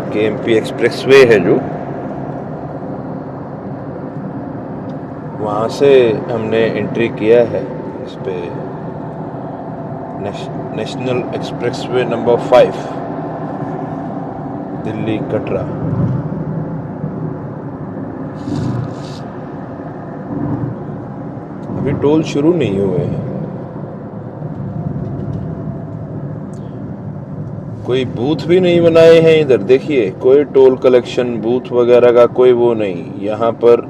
KMP expressway है जो, वहाँ से हमने एंट्री किया है इस पे national expressway number 5 Delhi Katra. अभी टोल शुरू नहीं हुए हैं। कोई बूथ भी नहीं बनाए हैं इधर, देखिए कोई टोल कलेक्शन बूथ वगैरह का कोई वो नहीं। यहाँ पर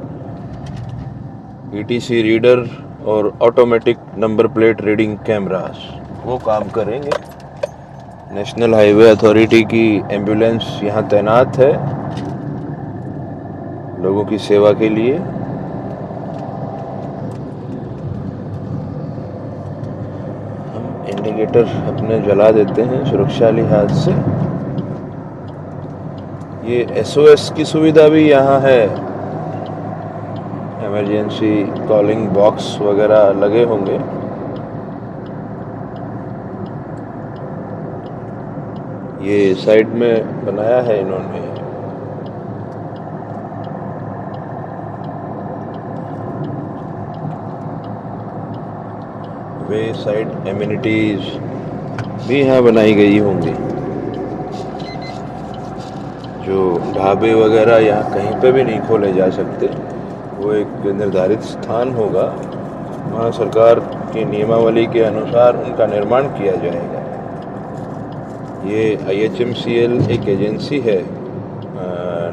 ईटीसी रीडर और automatic number plate reading cameras वो काम करेंगे। नेशनल हाईवे अथॉरिटी की एम्बुलेंस यहाँ तैनात है लोगों की सेवा के लिए। इंडिकेटर अपने जला देते हैं सुरक्षा लिहाज से। ये एसओएस की सुविधा भी यहाँ है, इमरजेंसी कॉलिंग बॉक्स वगैरह लगे होंगे। ये साइड में बनाया है इन्होंने। वे साइड एमिनिटीज भी यहाँ बनाई गई होंगी। जो ढाबे वगैरह यहाँ कहीं पे भी नहीं खोले जा सकते, वो एक निर्धारित स्थान होगा, वहाँ सरकार की नियमावली के अनुसार उनका निर्माण किया जाएगा। ये IHMCL एक एजेंसी है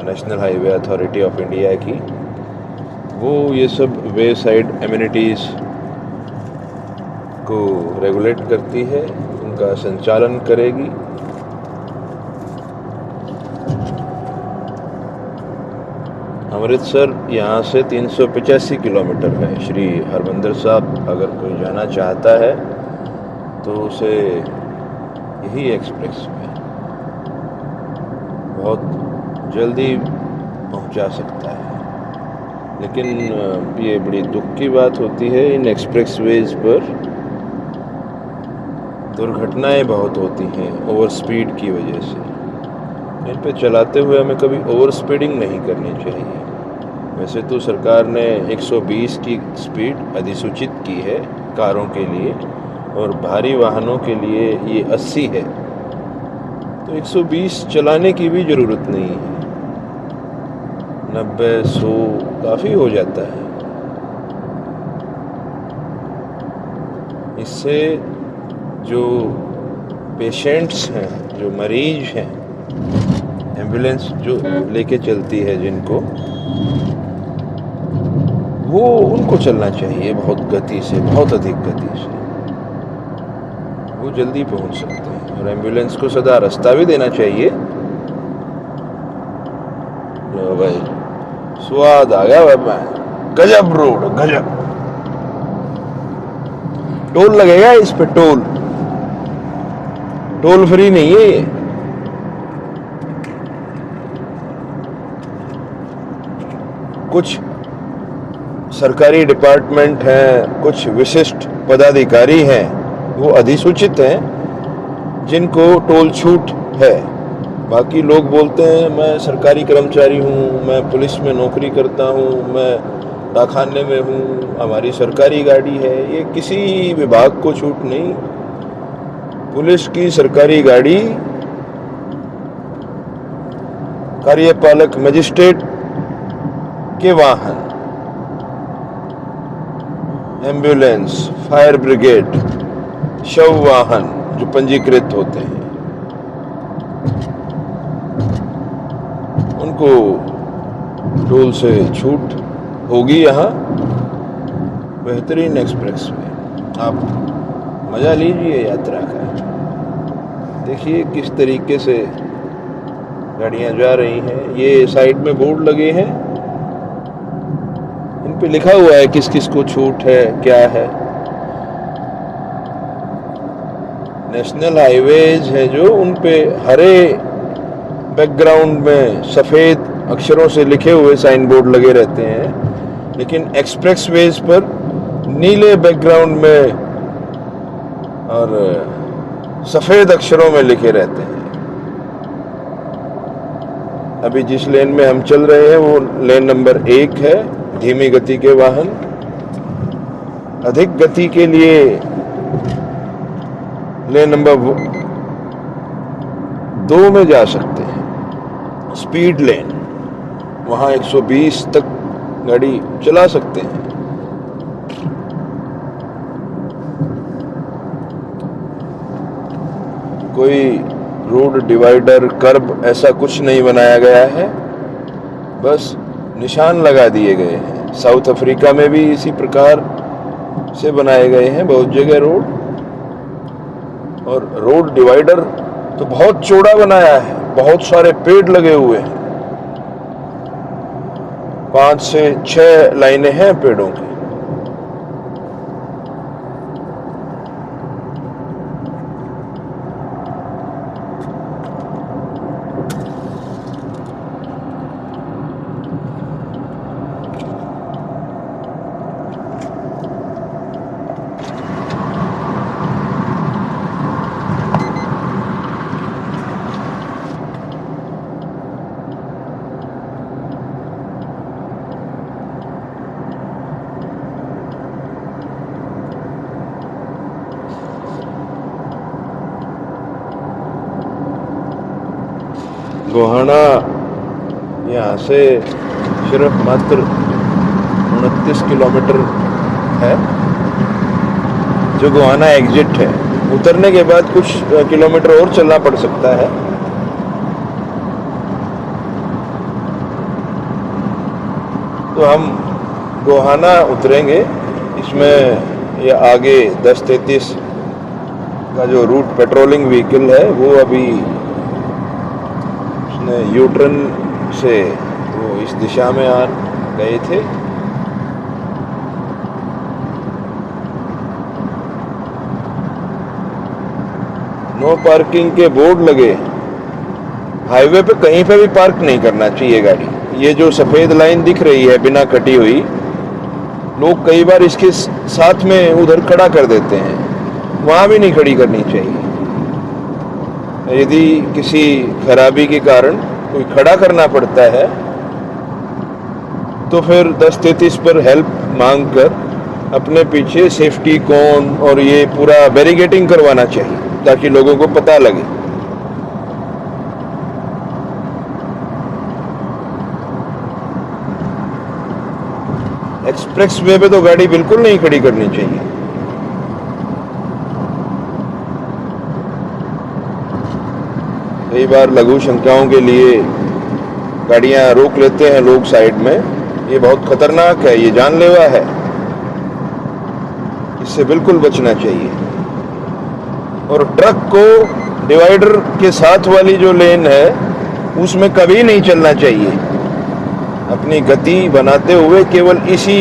national highway authority of India की, वो ये सब वे साइड एमिनिटीज़ को रेगुलेट करती है, उनका संचालन करेगी। अमृतसर यहाँ से 385 किलोमीटर है। श्री हरमंदिर साहब अगर कोई जाना चाहता है तो उसे यही एक्सप्रेस में बहुत जल्दी पहुँचा सकता है। लेकिन ये बड़ी दुख की बात होती है, इन एक्सप्रेसवेज पर दुर्घटनाएं बहुत होती हैं ओवर स्पीड की वजह से। इन पे चलाते हुए हमें कभी ओवर स्पीडिंग नहीं करनी चाहिए। वैसे तो सरकार ने 120 की स्पीड अधिसूचित की है कारों के लिए, और भारी वाहनों के लिए ये 80 है, तो 120 चलाने की भी ज़रूरत नहीं है। 90-100 काफ़ी हो जाता है। इससे जो पेशेंट्स हैं, जो मरीज हैं, एम्बुलेंस जो लेके चलती है जिनको, वो उनको चलना चाहिए बहुत गति से, बहुत अधिक गति से, वो जल्दी पहुंच सकते हैं। और एम्बुलेंस को सदा रास्ता भी देना चाहिए। लो भाई, स्वाद आ गया भाई, गजब रोड, गजब। टोल लगेगा इस पे, टोल फ्री नहीं है ये। कुछ सरकारी डिपार्टमेंट हैं, कुछ विशिष्ट पदाधिकारी हैं, वो अधिसूचित हैं जिनको टोल छूट है। बाकी लोग बोलते हैं मैं सरकारी कर्मचारी हूँ, मैं पुलिस में नौकरी करता हूँ, मैं डाकखाने में हूँ, हमारी सरकारी गाड़ी है। ये किसी विभाग को छूट नहीं। पुलिस की सरकारी गाड़ी कार्यपालक मजिस्ट्रेट के वाहन, एम्बुलेंस, फायर ब्रिगेड, शव वाहन जो पंजीकृत होते हैं, उनको टोल से छूट होगी। यहाँ बेहतरीन एक्सप्रेस में आप मज़ा लीजिए यात्रा का। देखिए किस तरीके से गाड़ियाँ जा रही हैं। ये साइड में बोर्ड लगे हैं, इन पे लिखा हुआ है किस किस को छूट है, क्या है। नेशनल हाईवेज हैं जो, उन पे हरे बैकग्राउंड में सफ़ेद अक्षरों से लिखे हुए साइन बोर्ड लगे रहते हैं, लेकिन एक्सप्रेसवेज पर नीले बैकग्राउंड में और सफ़ेद अक्षरों में लिखे रहते हैं। अभी जिस लेन में हम चल रहे हैं वो लेन नंबर 1 है, धीमी गति के वाहन अधिक गति के लिए लेन नंबर 2 में जा सकते हैं, स्पीड लेन, वहाँ 120 तक गाड़ी चला सकते हैं। कोई रोड डिवाइडर, कर्ब ऐसा कुछ नहीं बनाया गया है, बस निशान लगा दिए गए हैं। साउथ अफ्रीका में भी इसी प्रकार से बनाए गए हैं बहुत जगह रोड, और रोड डिवाइडर तो बहुत चौड़ा बनाया है, बहुत सारे पेड़ लगे हुए हैं, 5 से 6 लाइनें हैं पेड़ों की। गोहाना यहाँ से सिर्फ मात्र 29 किलोमीटर है, जो गोहाना एग्जिट है। उतरने के बाद कुछ किलोमीटर और चलना पड़ सकता है। तो हम गोहाना उतरेंगे, इसमें ये आगे 1033 का जो रूट पेट्रोलिंग व्हीकल है वो अभी यू टर्न से वो इस दिशा में आ गए थे। नो पार्किंग के बोर्ड लगे, हाईवे पे कहीं पे भी पार्क नहीं करना चाहिए गाड़ी। ये जो सफेद लाइन दिख रही है बिना कटी हुई, लोग कई बार इसके साथ में उधर खड़ा कर देते हैं, वहां भी नहीं खड़ी करनी चाहिए। यदि किसी खराबी के कारण कोई खड़ा करना पड़ता है तो फिर 1033 पर हेल्प मांगकर अपने पीछे सेफ्टी कोन और ये पूरा बैरिकेडिंग करवाना चाहिए ताकि लोगों को पता लगे। एक्सप्रेस वे पे तो गाड़ी बिल्कुल नहीं खड़ी करनी चाहिए। कई बार लघु शंकाओं के लिए गाड़ियां रोक लेते हैं लोग साइड में, ये बहुत खतरनाक है, ये जानलेवा है, इससे बिल्कुल बचना चाहिए। और ट्रक को डिवाइडर के साथ वाली जो लेन है उसमें कभी नहीं चलना चाहिए। अपनी गति बनाते हुए केवल इसी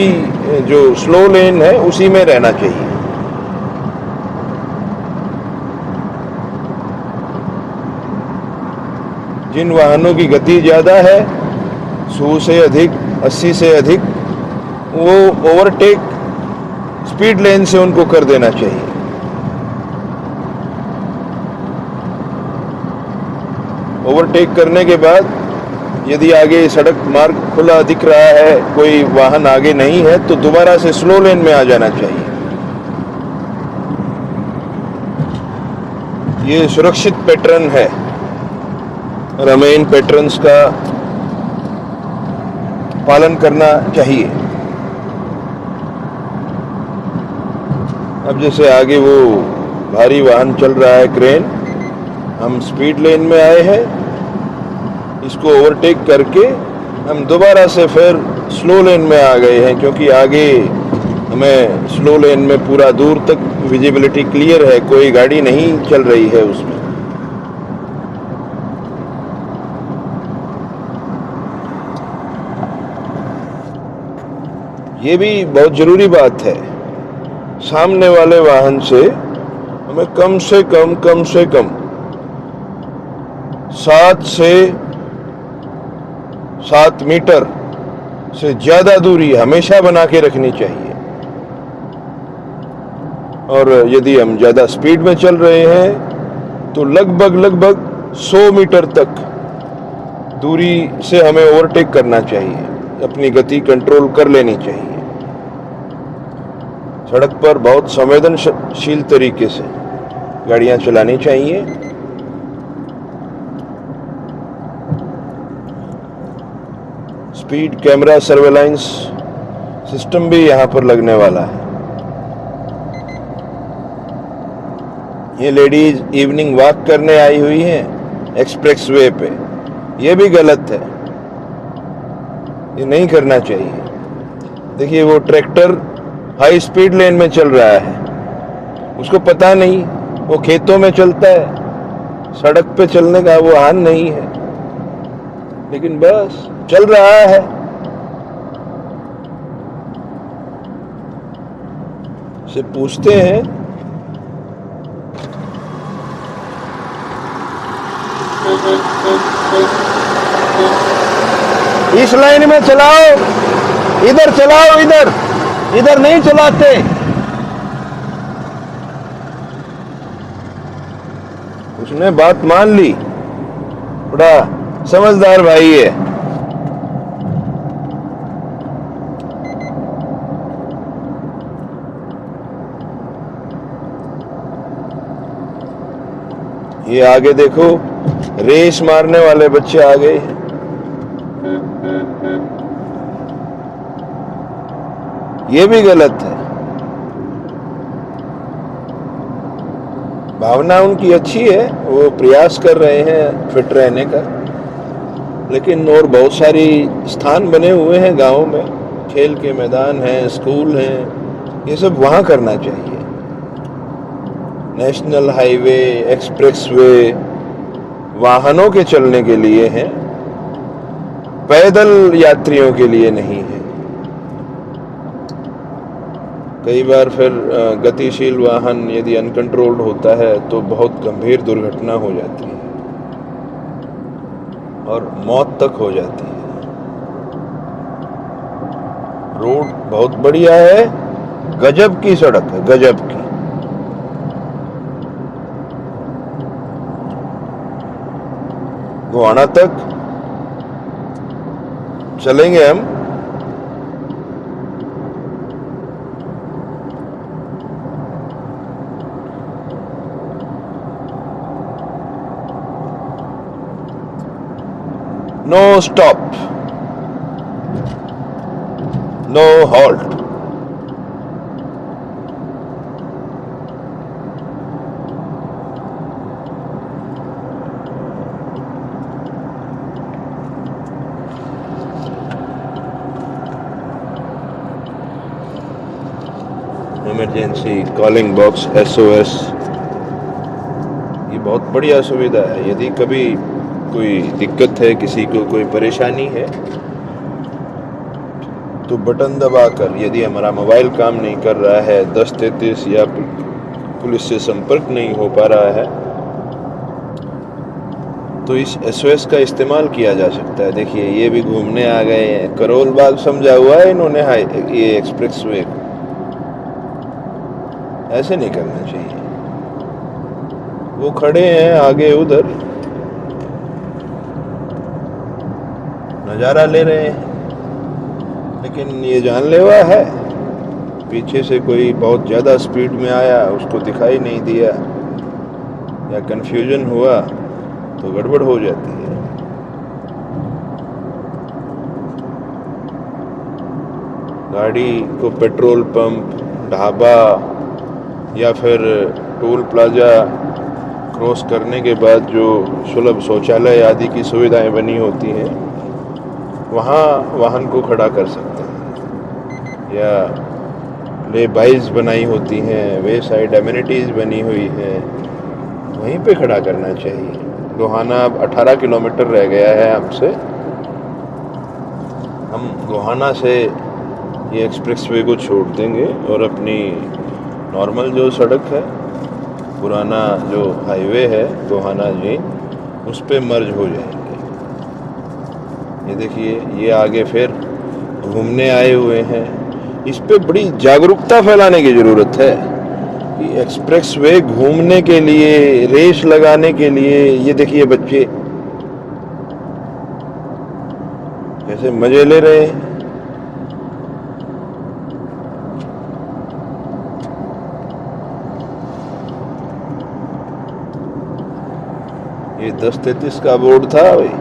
जो स्लो लेन है उसी में रहना चाहिए। जिन वाहनों की गति ज़्यादा है, 100 से अधिक, 80 से अधिक, वो ओवरटेक स्पीड लेन से उनको कर देना चाहिए। ओवरटेक करने के बाद यदि आगे सड़क मार्ग खुला दिख रहा है, कोई वाहन आगे नहीं है, तो दोबारा से स्लो लेन में आ जाना चाहिए। ये सुरक्षित पैटर्न है और हमें इन पैटर्न्स का पालन करना चाहिए। अब जैसे आगे वो भारी वाहन चल रहा है, क्रेन, हम स्पीड लेन में आए हैं, इसको ओवरटेक करके हम दोबारा से फिर स्लो लेन में आ गए हैं, क्योंकि आगे हमें स्लो लेन में पूरा दूर तक विजिबिलिटी क्लियर है, कोई गाड़ी नहीं चल रही है उसमें। ये भी बहुत जरूरी बात है, सामने वाले वाहन से हमें कम से कम 7 से 7 मीटर से ज्यादा दूरी हमेशा बना के रखनी चाहिए। और यदि हम ज्यादा स्पीड में चल रहे हैं तो लगभग 100 मीटर तक दूरी से हमें ओवरटेक करना चाहिए, अपनी गति कंट्रोल कर लेनी चाहिए। सड़क पर बहुत संवेदनशील तरीके से गाड़ियां चलानी चाहिए। स्पीड कैमरा सर्वेलांस सिस्टम भी यहाँ पर लगने वाला है। ये लेडीज इवनिंग वॉक करने आई हुई हैं एक्सप्रेसवे पे, ये भी गलत है, ये नहीं करना चाहिए। देखिए वो ट्रैक्टर हाई स्पीड लेन में चल रहा है, उसको पता नहीं वो खेतों में चलता है, सड़क पे चलने का वो हान नहीं है, लेकिन बस चल रहा है। से पूछते हैं इस लाइन में चलाओ, इधर चलाओ, इधर नहीं चलाते। उसने बात मान ली, बड़ा समझदार भाई है। ये आगे देखो, रेस मारने वाले बच्चे आ गए। ये भी गलत है। भावना उनकी अच्छी है, वो प्रयास कर रहे हैं फिट रहने का, लेकिन और बहुत सारी स्थान बने हुए हैं गांव में, खेल के मैदान हैं, स्कूल हैं, ये सब वहां करना चाहिए। नेशनल हाईवे, एक्सप्रेसवे वाहनों के चलने के लिए हैं, पैदल यात्रियों के लिए नहीं है। कई बार फिर गतिशील वाहन यदि अनकंट्रोल्ड होता है तो बहुत गंभीर दुर्घटना हो जाती है और मौत तक हो जाती है। रोड बहुत बढ़िया है, गजब की सड़क है, गजब की। गोहाना तक चलेंगे हम। No stop, no halt. Emergency calling box SOS, ये बहुत बढ़िया सुविधा है। यदि कभी कोई दिक्कत है, किसी को कोई परेशानी है, तो बटन दबाकर, यदि हमारा मोबाइल काम नहीं कर रहा है, 1033 या पुलिस से संपर्क नहीं हो पा रहा है, तो इस SOS का इस्तेमाल किया जा सकता है। देखिए ये भी घूमने आ गए हैं, करोल बाग समझा हुआ है इन्होंने ये एक्सप्रेसवे को। ऐसे नहीं करना चाहिए। वो खड़े हैं आगे उधर, नज़ारा ले रहे हैं, लेकिन ये जानलेवा है। पीछे से कोई बहुत ज़्यादा स्पीड में आया, उसको दिखाई नहीं दिया या कंफ्यूजन हुआ तो गड़बड़ हो जाती है। गाड़ी को पेट्रोल पंप, ढाबा या फिर टोल प्लाजा क्रॉस करने के बाद जो सुलभ शौचालय आदि की सुविधाएं बनी होती हैं, वहाँ वाहन को खड़ा कर सकते हैं, या ले बाइज बनाई होती हैं, वे साइड एमिनिटीज़ बनी हुई हैं, वहीं पे खड़ा करना चाहिए। गोहाना अब 18 किलोमीटर रह गया है हमसे। हम गोहाना से ये एक्सप्रेसवे को छोड़ देंगे और अपनी नॉर्मल जो सड़क है, पुराना जो हाईवे है गोहाना जी, उस पे मर्ज हो जाएंगे। ये देखिए, ये आगे फिर घूमने आए हुए हैं। इस पे बड़ी जागरूकता फैलाने की ज़रूरत है कि एक्सप्रेसवे घूमने के लिए, रेस लगाने के लिए, ये देखिए बच्चे कैसे मजे ले रहे हैं। ये 10:33 का बोर्ड था भाई।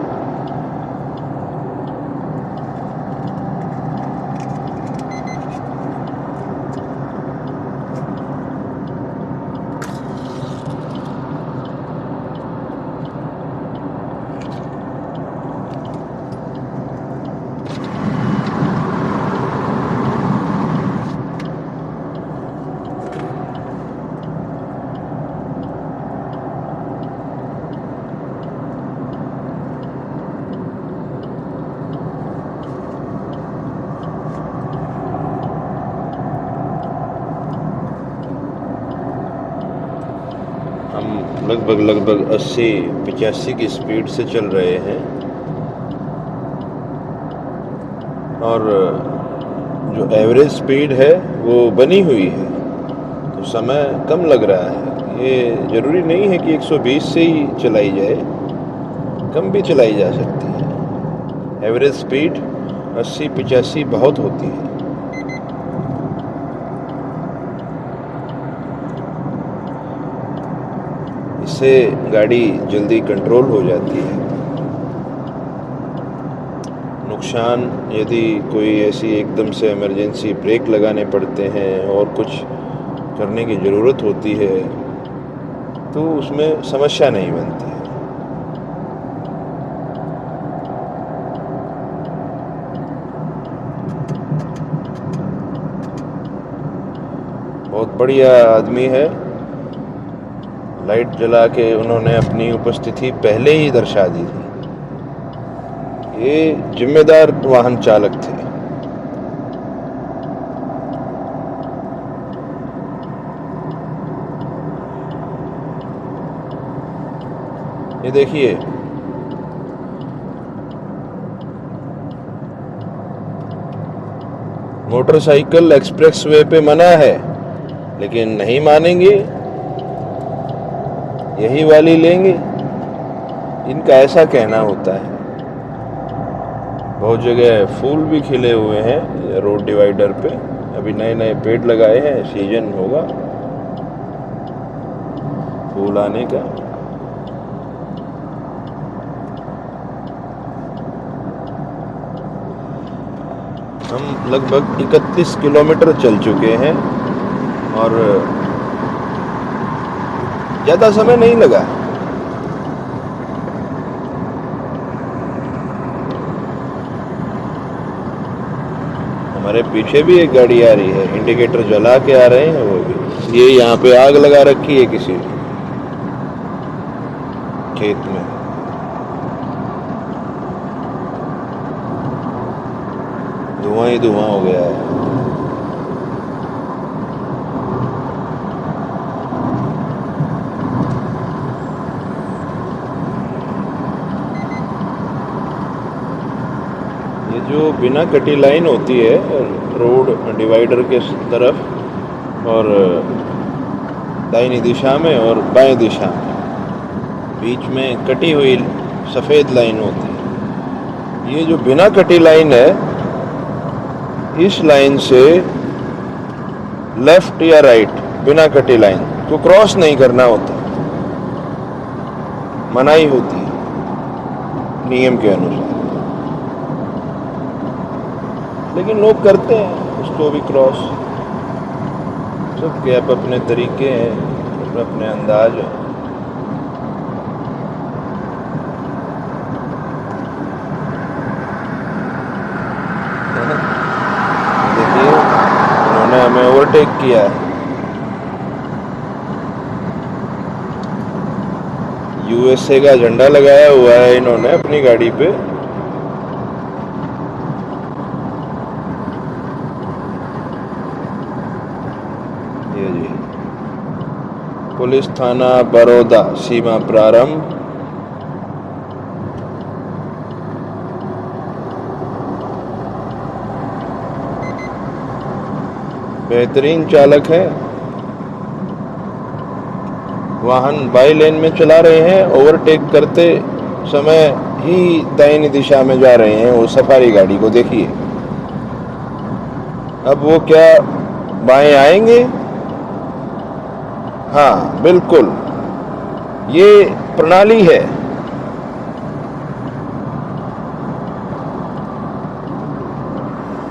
हम लगभग 80-85 की स्पीड से चल रहे हैं और जो एवरेज स्पीड है वो बनी हुई है, तो समय कम लग रहा है। ये ज़रूरी नहीं है कि 120 से ही चलाई जाए, कम भी चलाई जा सकती है। एवरेज स्पीड 80-85 बहुत होती है। इससे गाड़ी जल्दी कंट्रोल हो जाती है। नुकसान, यदि कोई ऐसी एकदम से इमरजेंसी ब्रेक लगाने पड़ते हैं और कुछ करने की ज़रूरत होती है तो उसमें समस्या नहीं बनती है। बहुत बढ़िया आदमी है। लाइट जला के उन्होंने अपनी उपस्थिति पहले ही दर्शा दी थी। ये जिम्मेदार वाहन चालक थे। ये देखिए, मोटरसाइकिल एक्सप्रेसवे पे मना है, लेकिन नहीं मानेंगे, यही वाली लेंगे। इनका ऐसा कहना होता है। बहुत जगह फूल भी खिले हुए हैं रोड डिवाइडर पे। अभी नए नए पेड़ लगाए हैं, सीजन होगा फूल आने का। हम लगभग 31 किलोमीटर चल चुके हैं और ज़्यादा समय नहीं लगा। हमारे पीछे भी एक गाड़ी आ रही है, इंडिकेटर जला के आ रहे हैं वो भी। ये यहाँ पे आग लगा रखी है किसी खेत में। धुआं ही धुआं हो गया है। ये जो बिना कटी लाइन होती है रोड डिवाइडर के तरफ और दाहिनी दिशा में और बाएं दिशा में, बीच में कटी हुई सफ़ेद लाइन होती है। ये जो बिना कटी लाइन है, इस लाइन से लेफ्ट या राइट बिना कटी लाइन को क्रॉस नहीं करना होता, मनाही होती है नियम के अनुसार। लेकिन लोग करते हैं उसको भी क्रॉस। सबके अपने तरीके हैं, अपने अंदाज हैं। देखिए, उन्होंने हमें ओवरटेक किया है। यूएसए का झंडा लगाया हुआ है इन्होंने अपनी गाड़ी पे। ये जी, पुलिस थाना बड़ौदा, सीमा प्रारंभ। बेहतरीन चालक है। वाहन बाई लेन में चला रहे हैं, ओवरटेक करते समय ही दाहिनी दिशा में जा रहे हैं। वो सफारी गाड़ी को देखिए, अब वो क्या बाएं आएंगे? हाँ बिल्कुल, ये प्रणाली है।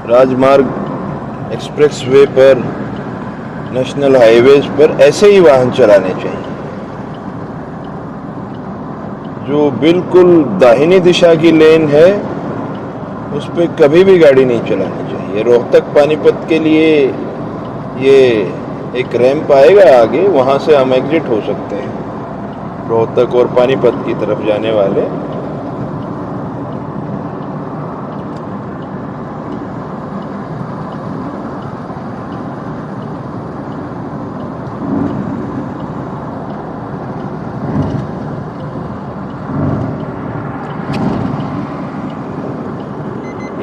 राजमार्ग, एक्सप्रेसवे पर, नेशनल हाईवेज पर ऐसे ही वाहन चलाने चाहिए। जो बिल्कुल दाहिनी दिशा की लेन है उस पर कभी भी गाड़ी नहीं चलानी चाहिए। रोहतक पानीपत के लिए ये एक रैंप आएगा आगे, वहाँ से हम एग्जिट हो सकते हैं, रोहतक और पानीपत की तरफ जाने वाले।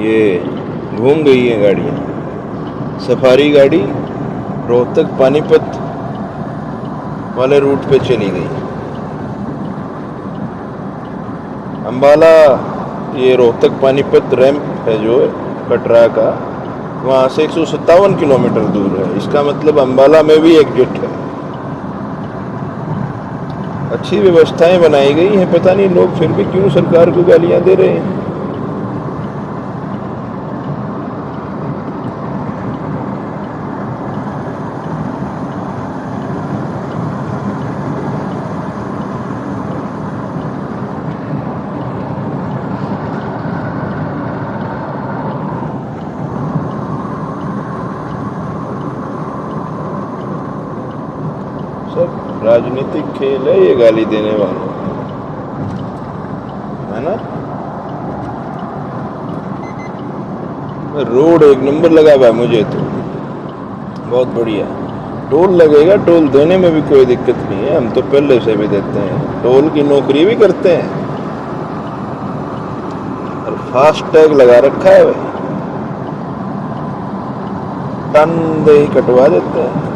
ये घूम गई है गाड़ियाँ। सफारी गाड़ी रोहतक पानीपत वाले रूट पे चली गई। अम्बाला, ये रोहतक पानीपत रैंप है जो कटरा का, वहाँ से 157 किलोमीटर दूर है। इसका मतलब अम्बाला में भी एग्जिट है। अच्छी व्यवस्थाएं बनाई गई हैं, पता नहीं लोग फिर भी क्यों सरकार को गालियां दे रहे हैं। सब राजनीतिक खेल है ये गाली देने वालों, है ना। रोड एक नंबर लगा हुआ है, मुझे तो बहुत बढ़िया। टोल लगेगा, टोल देने में भी कोई दिक्कत नहीं है, हम तो पहले से भी देते हैं, टोल की नौकरी भी करते हैं। और फास्ट टैग लगा रखा है भाई, टन दे ही कटवा देते हैं।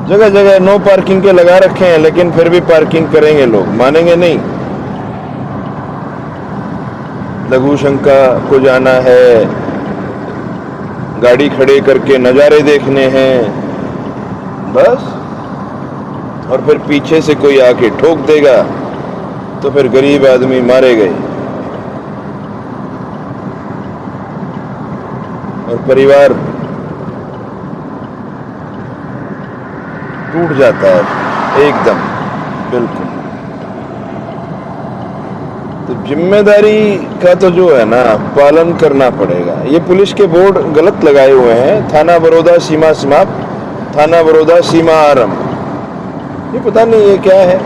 जगह जगह नो पार्किंग के लगा रखे हैं, लेकिन फिर भी पार्किंग करेंगे लोग, मानेंगे नहीं। लघु शंका को जाना है, गाड़ी खड़े करके नज़ारे देखने हैं बस, और फिर पीछे से कोई आके ठोक देगा तो फिर गरीब आदमी मारे गए और परिवार टूट जाता है एकदम, बिल्कुल। तो जिम्मेदारी का तो जो है ना पालन करना पड़ेगा। ये पुलिस के बोर्ड गलत लगाए हुए हैं, थाना बड़ौदा सीमा समाप्त, थाना बड़ौदा सीमा आरंभ। ये पता नहीं ये क्या है,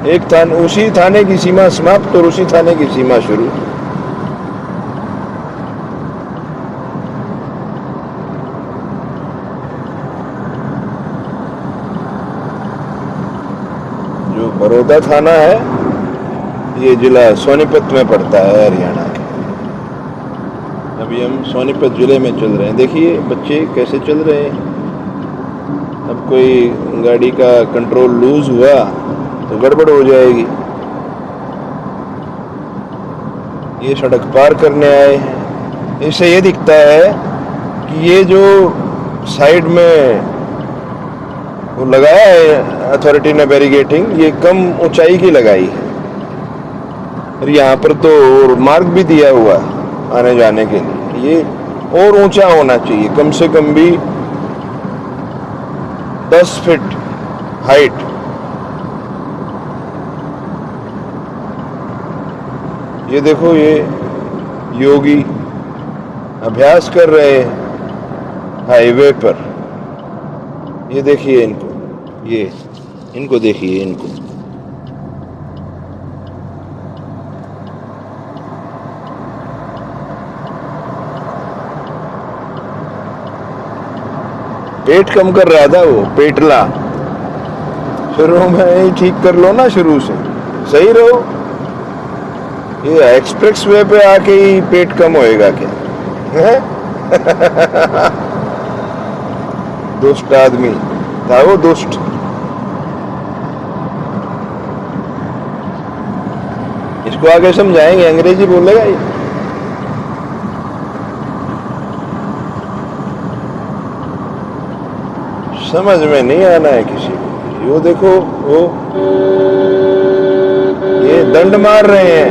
एक उसी थाने की सीमा समाप्त और उसी थाने की सीमा शुरू। जो बड़ौदा थाना है ये जिला सोनीपत में पड़ता है, हरियाणा के। अभी हम सोनीपत जिले में चल रहे हैं, देखिए बच्चे कैसे चल रहे हैं। अब कोई गाड़ी का कंट्रोल लूज हुआ तो गड़बड़ हो जाएगी। ये सड़क पार करने आए हैं, इससे ये दिखता है कि ये जो साइड में वो लगाया है अथॉरिटी ने बैरिगेटिंग, ये कम ऊंचाई की लगाई है। और यहाँ पर तो मार्ग भी दिया हुआ है आने जाने के लिए, ये और ऊंचा होना चाहिए, कम से कम भी 10 फीट हाइट। ये देखो, ये योगी अभ्यास कर रहे हैं हाईवे पर। ये देखिए इनको, ये इनको देखिए, इनको पेट कम कर रहा था वो, पेटला। शुरू में ही ठीक कर लो ना, शुरू से सही रहो। ये एक्सप्रेस वे पे आके ही पेट कम होएगा क्या है? दुष्ट आदमी था वो, दुष्ट। इसको आगे समझाएंगे, अंग्रेजी बोलेगा ये। समझ में नहीं आना है किसी को। वो देखो, वो ये दंड मार रहे हैं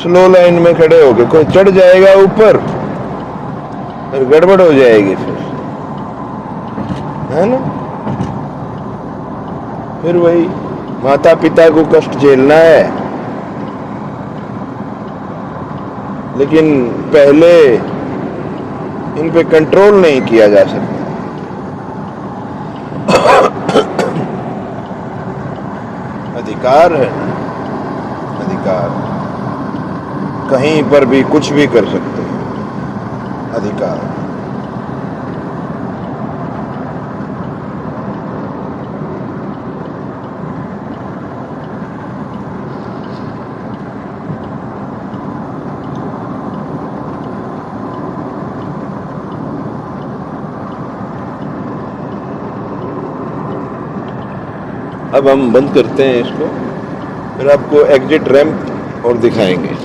स्लो लाइन में खड़े होके। कोई चढ़ जाएगा ऊपर, फिर गड़बड़ हो जाएगी, फिर है ना। फिर वही माता पिता को कष्ट झेलना है, लेकिन पहले इन पे कंट्रोल नहीं किया जा सकता। अधिकार है, अधिकार, कहीं पर भी कुछ भी कर सकते हैं, अधिकार। अब हम बंद करते हैं इसको, फिर आपको एग्जिट रैंप और दिखाएंगे।